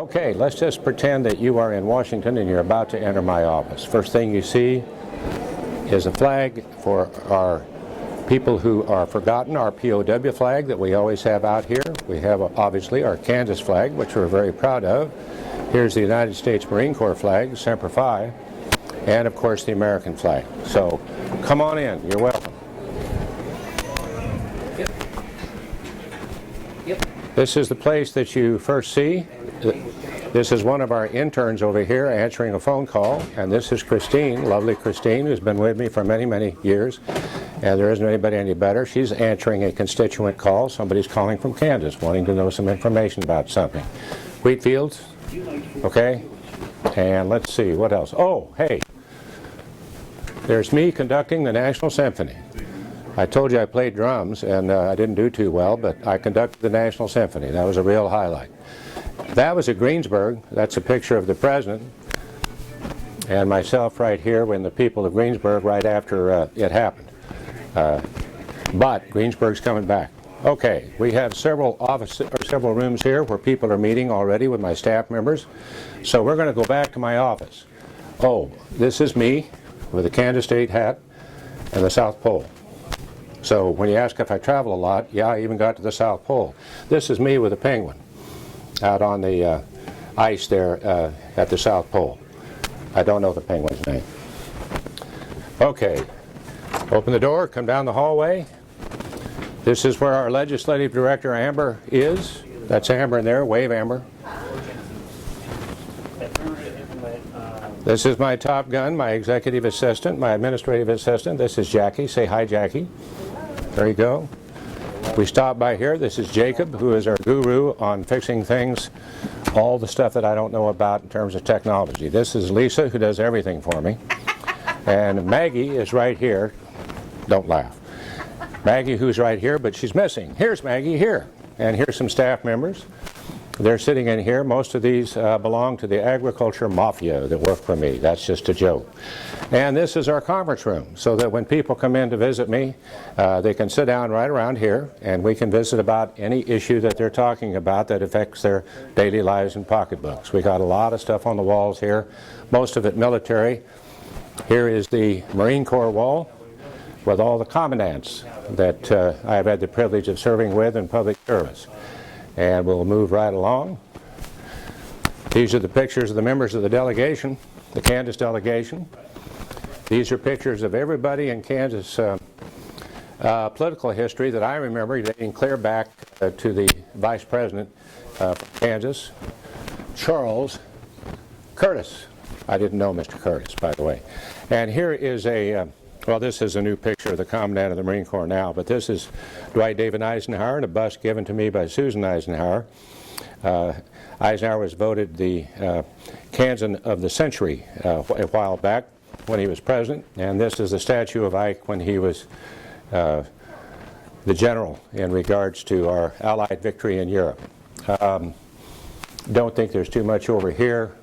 Okay, let's just pretend that you are in Washington and you're about to enter my office. First thing you see is a flag for our people who are forgotten, our POW flag that we always have out here. We have obviously our Kansas flag, which we're very proud of. Here's the United States Marine Corps flag, Semper Fi, and of course the American flag. So come on in, you're welcome. This is the place that you first see. This is one of our interns over here answering a phone call, and this is Christine, lovely Christine, who's been with me for many, many years, and there isn't anybody any better. She's answering a constituent call. Somebody's calling from Kansas, wanting to know some information about something. Wheat fields, okay, and let's see, what else? Oh, hey, there's me conducting the National Symphony. I told you I played drums, and I didn't do too well, but I conducted the National Symphony. That was a real highlight. That was at Greensburg. That's a picture of the president and myself right here when the people of Greensburg right after it happened. But Greensburg's coming back. Okay, we have several rooms here where people are meeting already with my staff members. So we're going to go back to my office. Oh, this is me with a Kansas State hat and the South Pole. So when you ask if I travel a lot, yeah, I even got to the South Pole. This is me with a penguin out on the ice there at the South Pole. I don't know the penguin's name. Okay, open the door, come down the hallway. This is where our legislative director, Amber, is. That's Amber in there, wave Amber. This is my top gun, my executive assistant, my administrative assistant. This is Jackie. Say hi, Jackie. There you go. We stopped by here. This is Jacob, who is our guru on fixing things, all the stuff that I don't know about in terms of technology. This is Lisa, who does everything for me. And Maggie is right here. Don't laugh. Maggie, who's right here, but she's missing. Here's Maggie here. And here's some staff members. They're sitting in here. Most of these belong to the agriculture mafia that work for me. That's just a joke. And this is our conference room, so that when people come in to visit me, they can sit down right around here, and we can visit about any issue that they're talking about that affects their daily lives and pocketbooks. We got a lot of stuff on the walls here, most of it military. Here is the Marine Corps wall with all the commandants that I've had the privilege of serving with in public service. And we'll move right along. These are the pictures of the members of the delegation, the Kansas delegation. These are pictures of everybody in Kansas political history that I remember, dating clear back to the vice president from Kansas, Charles Curtis. I didn't know Mr. Curtis, by the way. And here is a well, this is a new picture of the Commandant of the Marine Corps now, but this is Dwight David Eisenhower and a bust given to me by Susan Eisenhower. Eisenhower was voted the Kansan of the Century a while back when he was president, and this is the statue of Ike when he was the general in regards to our Allied victory in Europe. Don't think there's too much over here.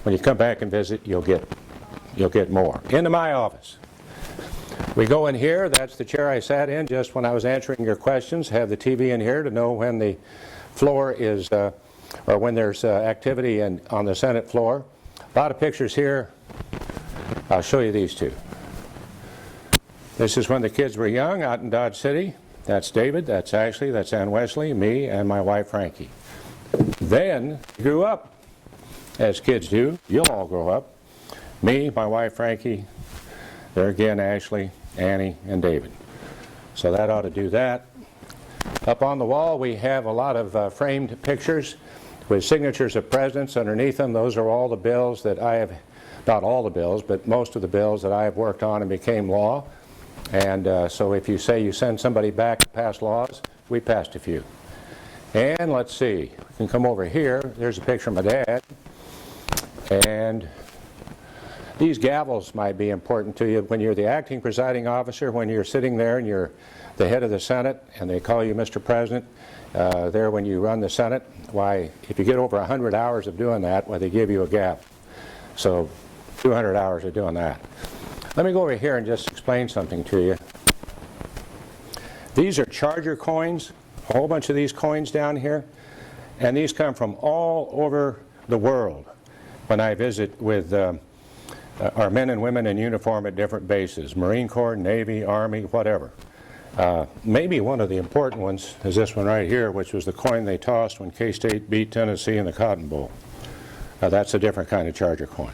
When you come back and visit, you'll get more. Into my office. We go in here. That's the chair I sat in just when I was answering your questions. Have the TV in here to know when the floor is, or when there's activity on the Senate floor. A lot of pictures here. I'll show you these two. This is when the kids were young out in Dodge City. That's David, that's Ashley, that's Ann Wesley, me, and my wife Frankie. Then grew up, as kids do. You'll all grow up. Me, my wife Frankie, there again Ashley, Annie, and David. So that ought to do that. Up on the wall we have a lot of framed pictures with signatures of presidents underneath them. Those are all the bills that I have, not all the bills, but most of the bills that I have worked on and became law. And so if you say you send somebody back to pass laws, we passed a few. And let's see, we can come over here. There's a picture of my dad. And these gavels might be important to you when you're the acting presiding officer, when you're sitting there and you're the head of the Senate and they call you Mr. President, there when you run the Senate. Why, if you get over 100 hours of doing that, well, they give you a gavel. So 200 hours of doing that. Let me go over here and just explain something to you. These are Charger coins, a whole bunch of these coins down here, and these come from all over the world when I visit with our men and women in uniform at different bases, Marine Corps, Navy, Army, whatever. Maybe one of the important ones is this one right here, which was the coin they tossed when K-State beat Tennessee in the Cotton Bowl. That's a different kind of Charger coin.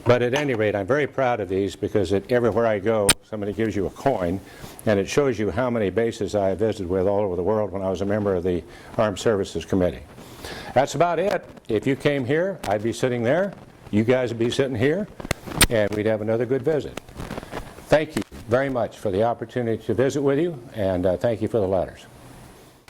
But at any rate, I'm very proud of these because everywhere I go, somebody gives you a coin, and it shows you how many bases I visited with all over the world when I was a member of the Armed Services Committee. That's about it. If you came here, I'd be sitting there, you guys would be sitting here, and we'd have another good visit. Thank you very much for the opportunity to visit with you, and thank you for the letters.